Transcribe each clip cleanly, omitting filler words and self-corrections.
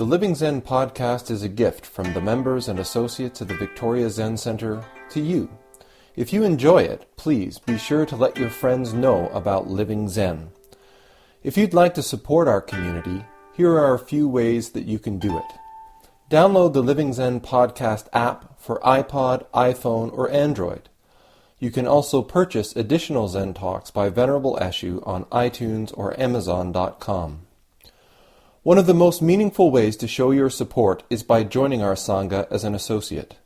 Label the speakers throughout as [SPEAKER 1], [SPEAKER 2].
[SPEAKER 1] The Living Zen-podcast is a gift from the members and associates of the Victoria Zen Centre to you. If you enjoy it, please be sure to let your friends know about Living Zen. If you'd like to support our community, here are a few ways that you can do it. Download the Living Zen podcast app for iPod, iPhone, or Android. You can also purchase additional Zen Talks by Venerable Eshu on iTunes or Amazon.com. One of the most meaningful ways to show your support is by joining our Sangha as an associate.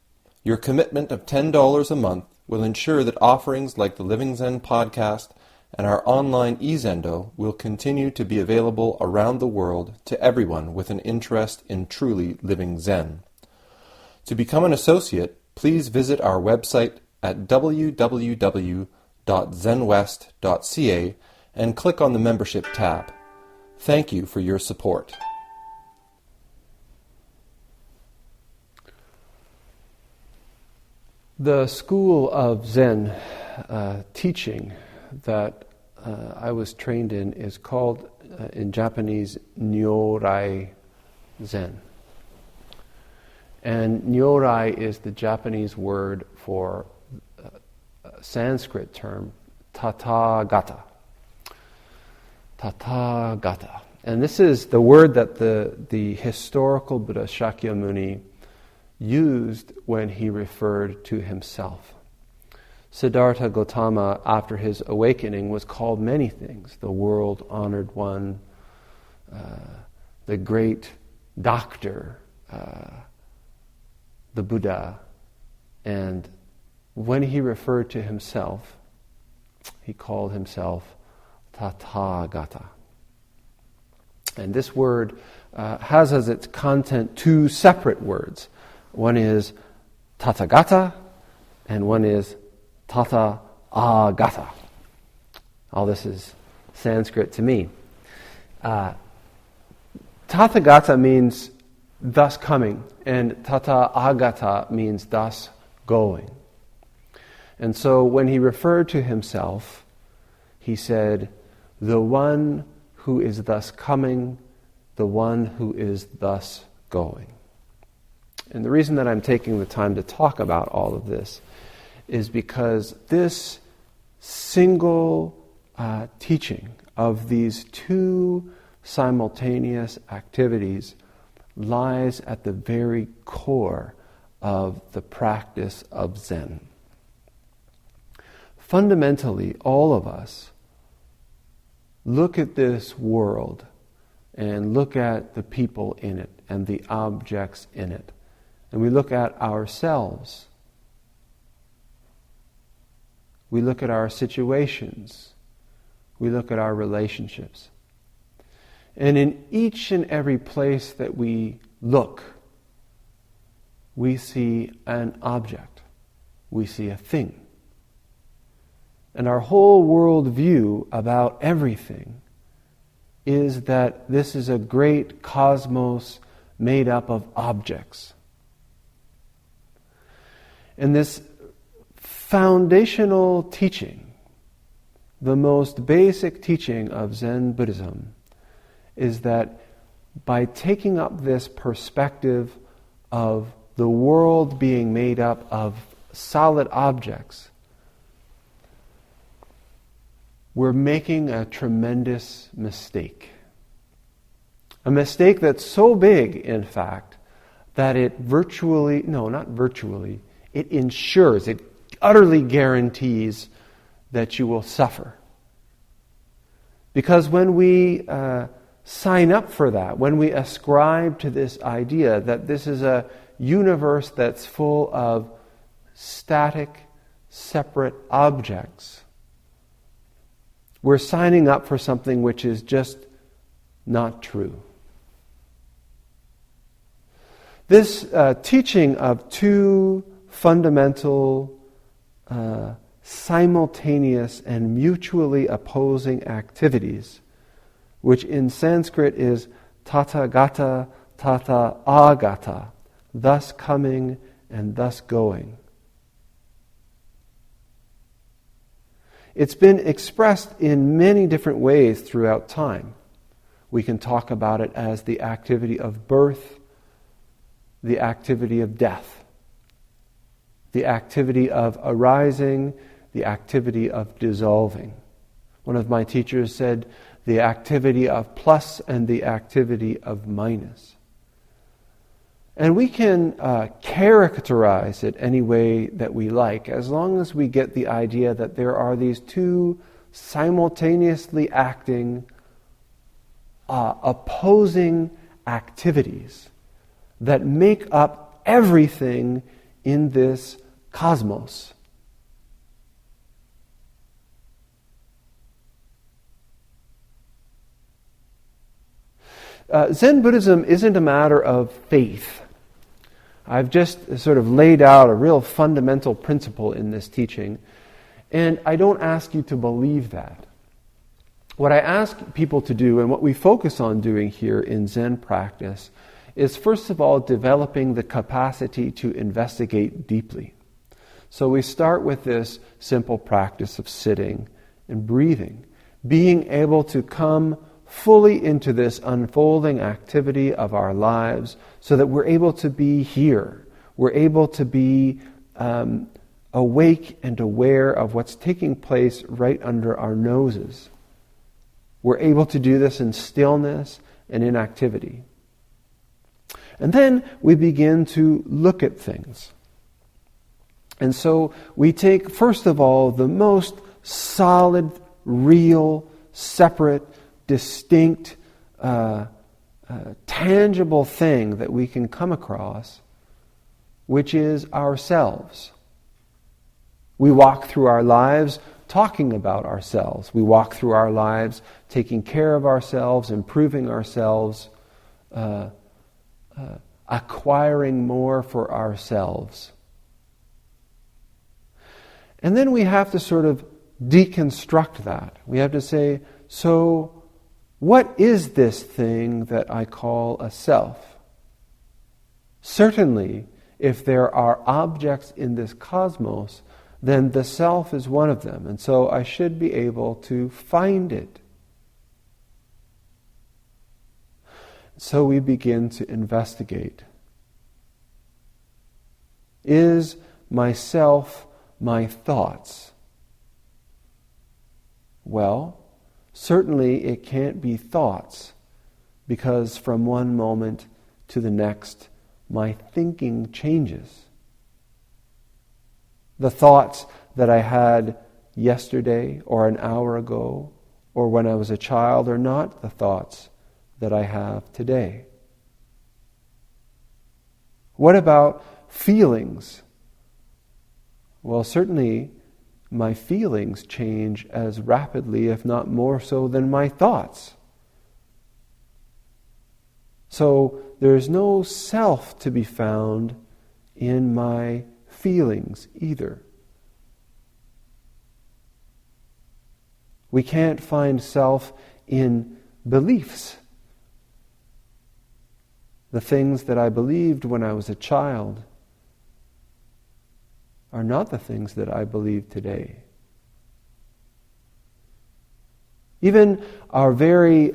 [SPEAKER 1] Your commitment of $10 a month will ensure that offerings like the Living Zen podcast and our online e-Zendo will continue to be available around the world to everyone with an interest in truly living Zen. To become an associate, please visit our website at www.zenwest.ca and click on the membership tab. Thank you for your support.
[SPEAKER 2] The school of Zen teaching that I was trained in is called, in Japanese, Nyorai Zen. And Nyorai is the Japanese word for a Sanskrit term, Tathagata. Tathagata. And this is the word that the historical Buddha Shakyamuni used when he referred to himself. Siddhartha Gautama, after his awakening, was called many things: the world-honored one, the great doctor, the Buddha. And when he referred to himself, he called himself Tathagata. And this word has as its content two separate words. One is Tathagata, and one is Tathagata. All this is Sanskrit to me. Tathagata means thus coming, and Tathagata means thus going. And so when he referred to himself, he said, the one who is thus coming, the one who is thus going. And the reason that I'm taking the time to talk about all of this is because this single teaching of these two simultaneous activities lies at the very core of the practice of Zen. Fundamentally, all of us look at this world and look at the people in it and the objects in it. And we look at ourselves. We look at our situations. We look at our relationships. And in each and every place that we look, we see an object. We see a thing. And our whole world view about everything is that this is a great cosmos made up of objects. And this foundational teaching, the most basic teaching of Zen Buddhism, is that by taking up this perspective of the world being made up of solid objects, we're making a tremendous mistake. A mistake that's so big, in fact, that it it ensures, it utterly guarantees that you will suffer. Because when we sign up for that, when we ascribe to this idea that this is a universe that's full of static, separate objects, we're signing up for something which is just not true. This teaching of two fundamental, simultaneous and mutually opposing activities, which in Sanskrit is Tathagata, Tathagata, thus coming and thus going. It's been expressed in many different ways throughout time. We can talk about it as the activity of birth, the activity of death, the activity of arising, the activity of dissolving. One of my teachers said, the activity of plus and the activity of minus. And we can characterize it any way that we like, as long as we get the idea that there are these two simultaneously acting, opposing activities that make up everything in this cosmos. Zen Buddhism isn't a matter of faith. I've just sort of laid out a real fundamental principle in this teaching, and I don't ask you to believe that. What I ask people to do, and what we focus on doing here in Zen practice, is first of all developing the capacity to investigate deeply. So we start with this simple practice of sitting and breathing, being able to come fully into this unfolding activity of our lives so that we're able to be here. We're able to be awake and aware of what's taking place right under our noses. We're able to do this in stillness and in activity. And then we begin to look at things. And so we take, first of all, the most solid, real, separate, distinct, tangible thing that we can come across, which is ourselves. We walk through our lives talking about ourselves. We walk through our lives taking care of ourselves, improving ourselves, acquiring more for ourselves. And then we have to sort of deconstruct that. We have to say, so what is this thing that I call a self? Certainly, if there are objects in this cosmos, then the self is one of them. And so I should be able to find it. So we begin to investigate. Is myself my thoughts? Well, certainly it can't be thoughts, because from one moment to the next, my thinking changes. The thoughts that I had yesterday or an hour ago or when I was a child are not the thoughts that I have today. What about feelings? Well, certainly my feelings change as rapidly, if not more so, than my thoughts. So there is no self to be found in my feelings either. We can't find self in beliefs. The things that I believed when I was a child are not the things that I believe today. Even our very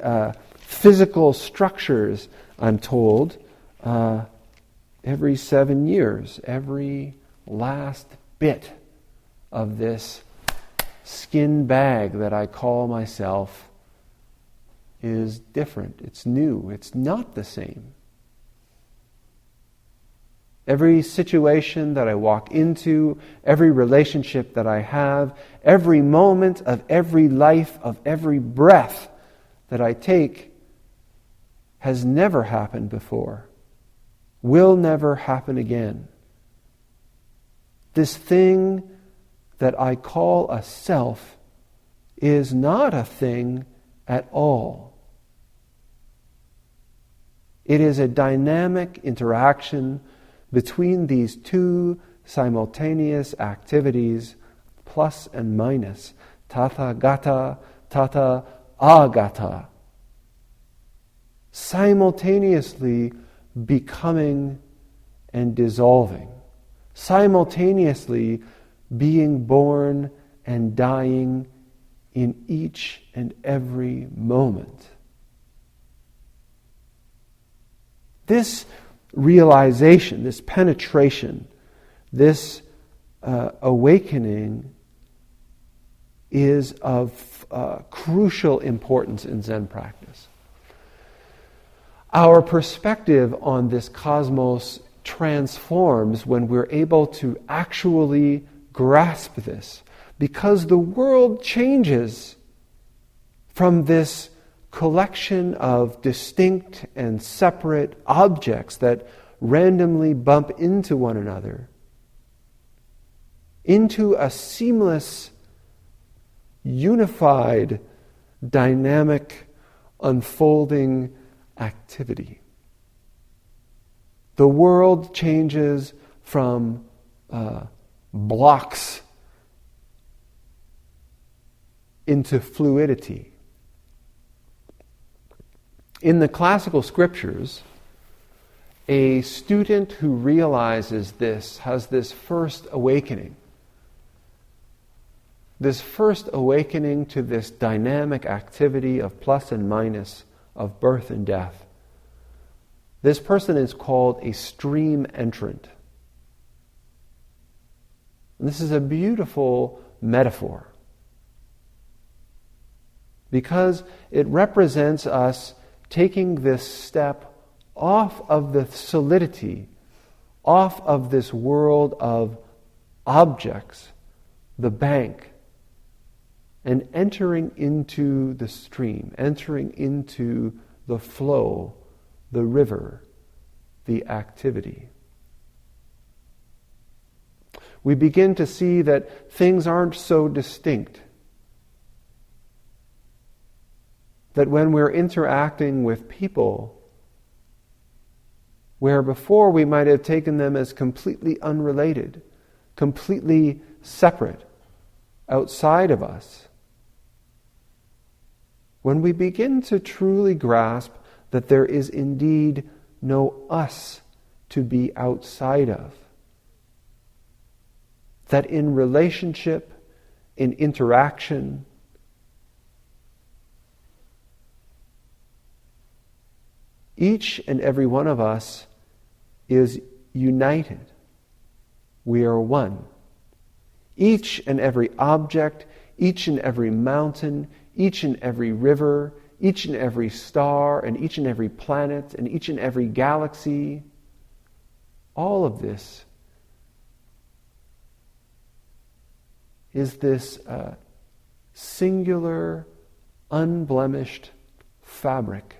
[SPEAKER 2] physical structures, I'm told, every 7 years, every last bit of this skin bag that I call myself is different. It's new. It's not the same. Every situation that I walk into, every relationship that I have, every moment of every life, of every breath that I take has never happened before, will never happen again. This thing that I call a self is not a thing at all. It is a dynamic interaction between these two simultaneous activities, plus and minus, tata gata, tata agata, simultaneously becoming and dissolving, simultaneously being born and dying in each and every moment. This realization, this penetration, this awakening is of crucial importance in Zen practice. Our perspective on this cosmos transforms when we're able to actually grasp this, because the world changes from this collection of distinct and separate objects that randomly bump into one another into a seamless, unified, dynamic, unfolding activity. The world changes from blocks into fluidity. In the classical scriptures, a student who realizes this has this first awakening. This first awakening to this dynamic activity of plus and minus, of birth and death. This person is called a stream entrant. And this is a beautiful metaphor, because it represents us taking this step off of the solidity, off of this world of objects, the bank, and entering into the stream, entering into the flow, the river, the activity. We begin to see that things aren't so distinct. That when we're interacting with people, where before we might have taken them as completely unrelated, completely separate, outside of us, when we begin to truly grasp that there is indeed no us to be outside of, that in relationship, in interaction, each and every one of us is united. We are one. Each and every object, each and every mountain, each and every river, each and every star, and each and every planet, and each and every galaxy, all of this is this singular, unblemished fabric,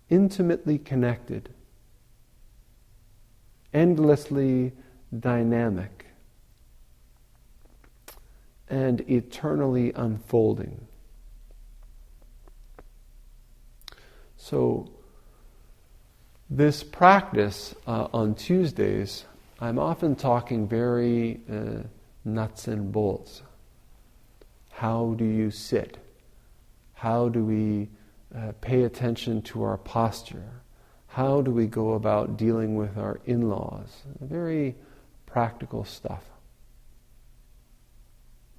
[SPEAKER 2] intimately connected, endlessly dynamic, and eternally unfolding. So, this practice on Tuesdays, I'm often talking very nuts and bolts. How do you sit? How do we pay attention to our posture? How do we go about dealing with our in-laws? Very practical stuff.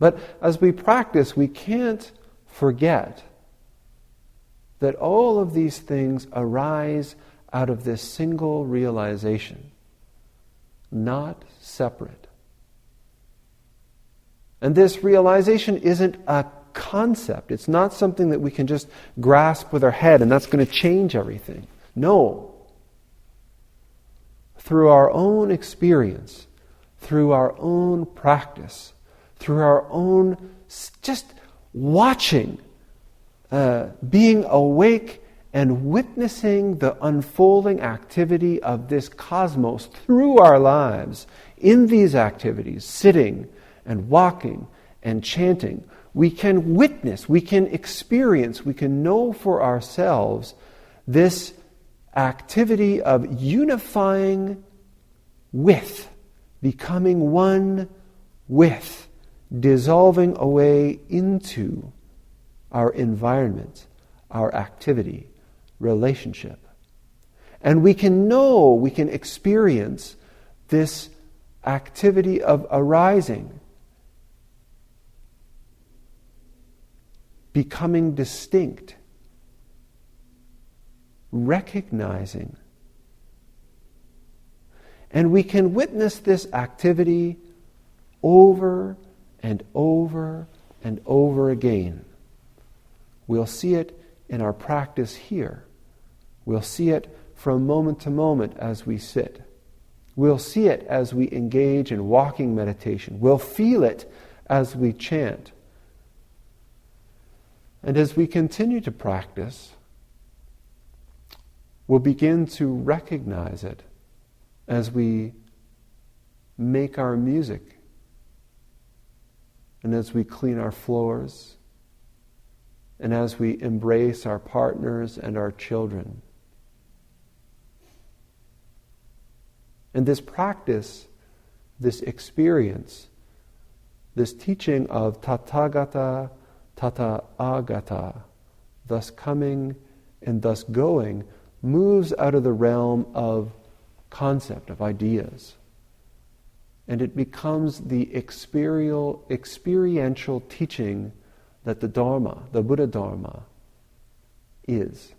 [SPEAKER 2] But as we practice, we can't forget that all of these things arise out of this single realization, not separate. And this realization isn't a concept. It's not something that we can just grasp with our head and that's going to change everything. No. Through our own experience, through our own practice, through our own just watching, being awake and witnessing the unfolding activity of this cosmos through our lives, in these activities, sitting and walking and chanting, we can witness, we can experience, we can know for ourselves this activity of unifying with, becoming one with, dissolving away into our environment, our activity, relationship. And we can know, we can experience this activity of arising, becoming distinct, recognizing. And we can witness this activity over and over and over again. We'll see it in our practice here. We'll see it from moment to moment as we sit. We'll see it as we engage in walking meditation. We'll feel it as we chant. And as we continue to practice, we'll begin to recognize it as we make our music and as we clean our floors and as we embrace our partners and our children. And this practice, this experience, this teaching of tathagata, tata agata, thus coming and thus going, moves out of the realm of concept, of ideas. And it becomes the experiential teaching that the Dharma, the Buddha Dharma, is.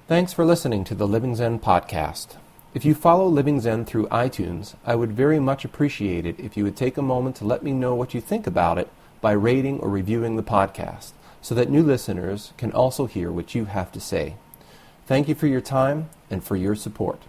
[SPEAKER 1] Thanks for listening to the Living Zen podcast. If you follow Living Zen through iTunes, I would very much appreciate it if you would take a moment to let me know what you think about it by rating or reviewing the podcast, so that new listeners can also hear what you have to say. Thank you for your time and for your support.